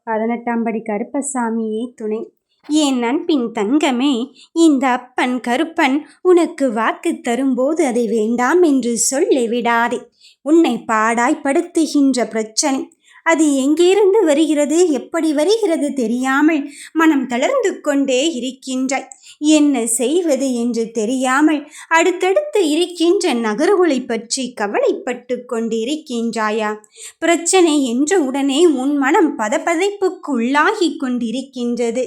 18ஆம் படி கருப்பசாமியே துணை. என் அன்பின் தங்கமே, இந்த அப்பன் கருப்பன் உனக்கு வாக்கு தரும்போது அதை வேண்டாம் என்று சொல்லிவிடாதே. உன்னை பாடாய்ப்படுத்துகின்ற பிரச்சனை அது எங்கிருந்து வருகிறது, எப்படி வருகிறது தெரியாமல் மனம் தளர்ந்து கொண்டே இருக்கின்றாய். என்ன செய்வது என்று தெரியாமல் அடுத்தடுத்து இருக்கின்ற நகர்வுகளை பற்றி கவலைப்பட்டு கொண்டிருக்கின்றாயா? பிரச்சனை என்ற உடனே உன் மனம் பதப்பதைப்புக்கு உள்ளாகி கொண்டிருக்கின்றது.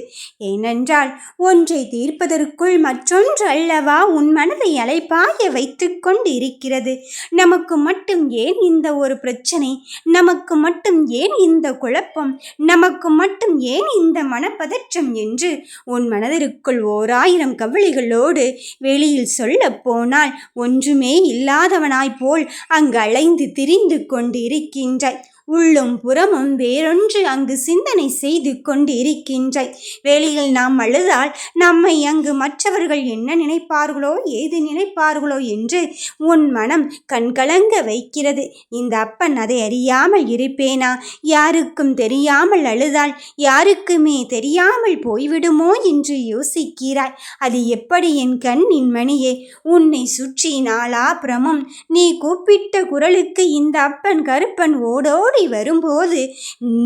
ஏனென்றால் ஒன்றை தீர்ப்பதற்குள் மற்றொன்று அல்லவா உன் மனதை அலைப்பாய வைத்து கொண்டிருக்கிறது. நமக்கு மட்டும் ஏன் இந்த ஒரு பிரச்சனை, நமக்கு மட்டும் ஏன் இந்த குழப்பம், நமக்கு மட்டும் ஏன் இந்த மனப்பதற்றம் என்று உன் மனதிற்குள் 1000 கவலைகளோடு வெளியில் சொல்ல போனால் ஒன்றுமே இல்லாதவனாய் போல் அங்கு அலைந்து திரிந்து கொண்டு இருக்கின்றாய். உள்ளும் புறமும் வேறொன்று அங்கு சிந்தனை செய்து கொண்டு இருக்கின்றாய். வெளியில் நாம் அழுதால் நம்மை அங்கு மற்றவர்கள் என்ன நினைப்பார்களோ, ஏது நினைப்பார்களோ என்று உன் மனம் கண்கலங்க வைக்கிறது. இந்த அப்பன் அதை அறியாமல் இருப்பேனா? யாருக்கும் தெரியாமல் அழுதால் யாருக்குமே தெரியாமல் போய்விடுமோ என்று யோசிக்கிறாய். அது எப்படி என் கண்ணின் மணியே? உன்னை சுற்றி நாலாபுறமும் நீ கூப்பிட்ட குரலுக்கு இந்த அப்பன் கருப்பன் ஓடோடி வரும்போது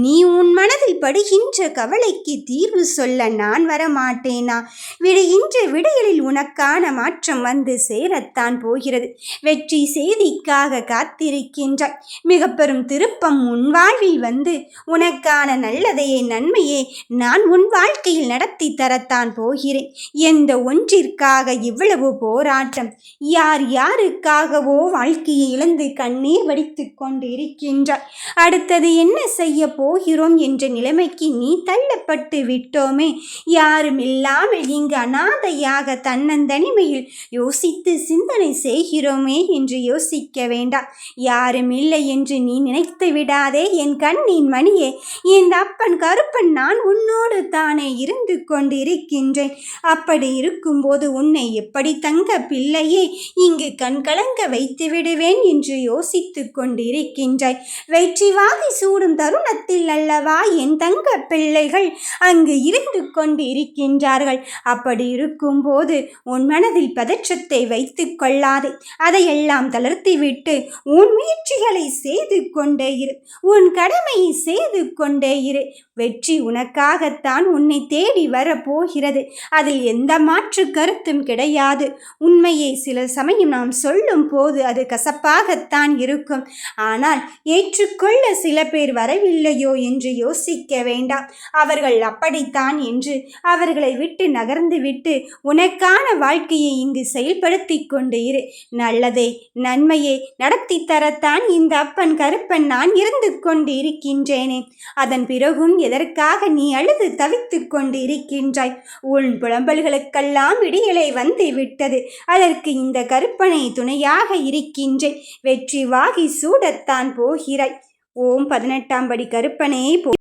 நீ உன் மனதில் படுகின்ற கவலைக்கு தீர்வு சொல்ல நான் வரமாட்டேனா? விடுகின்ற விடைகளில் உனக்கான மாற்றம் வந்து சேரத்தான் போகிறது. வெற்றி செய்திக்காக காத்திருக்கின்றாய். மிக பெரும் திருப்பம் உன் வாழ்வில் வந்து உனக்கான நல்லதையே நன்மையே நான் உன் வாழ்க்கையில் நடத்தி தரத்தான் போகிறேன். எந்த ஒன்றிற்காக இவ்வளவு போராட்டம்? யார் யாருக்காகவோ வாழ்க்கையை இழந்து கண்ணீர் வடித்து கொண்டு இருக்கின்றாய். அடுத்தது என்ன செய்ய போகிறோம் என்ற நிலைமைக்கு நீ தள்ளப்பட்டு விட்டோமே. யாரும் இல்லாமல் இங்கு அனாதையாக தன்னந்தனிமையில் யோசித்து சிந்தனை செய்கிறோமே என்று யோசிக்க வேண்டாம். யாரும் இல்லை என்று நீ நினைத்து விடாதே என் கண்ணின் மணியே. இந்த அப்பன் கருப்பன் நான் உன்னோடு தானே இருந்து கொண்டு இருக்கின்றேன். அப்படி இருக்கும்போது உன்னை எப்படி தங்க பிள்ளையே இங்கு கண்கலங்க வைத்து விடுவேன் என்று யோசித்து கொண்டு இருக்கின்றாய். வெற்றி வாகை சூடும் தருணத்தில் அல்லவா என் தங்க பிள்ளைகள் அங்கு இருந்து கொண்டு இருக்கின்றார்கள். அப்படி இருக்கும்போது உன் மனதில் பதற்றத்தை வைத்து கொள்ளாதே. அதையெல்லாம் தளர்த்திவிட்டு உன் முயற்சிகளை செய்து கொண்டே இரு. உன் கடமையை செய்து கொண்டே இரு. வெற்றி உனக்காகத்தான் உன்னை தேடி வரப்போகிறது. அதில் எந்த மாற்று கருத்தும் கிடையாது. உண்மையை சில சமயம் நாம் சொல்லும் போது அது கசப்பாகத்தான் இருக்கும். ஆனால் ஏற்றுக்கொள்ள சில பேர் வரவில்லையோ என்று யோசிக்க வேண்டாம். அவர்கள் அப்படித்தான் என்று அவர்களை விட்டு நகர்ந்து விட்டு உனக்கான வாழ்க்கையை இங்கு செயல்படுத்தி கொண்டு இரு. நல்லதே நன்மையை நடத்தி தரத்தான் இந்த அப்பன் கருப்பன் நான் இருந்து கொண்டு இருக்கின்றேனே. அதன் பிறகும் எதற்காக நீ அழுது தவித்து கொண்டு இருக்கின்றாய்? உன் புலம்பல்களுக்கெல்லாம் விடியலை வந்து விட்டது. அதற்கு இந்த கருப்பனை துணையாக இருக்கின்றேன். வெற்றி வாகி சூடத்தான் போகிறாய். ஓம் 18ஆம் படி கருப்பனே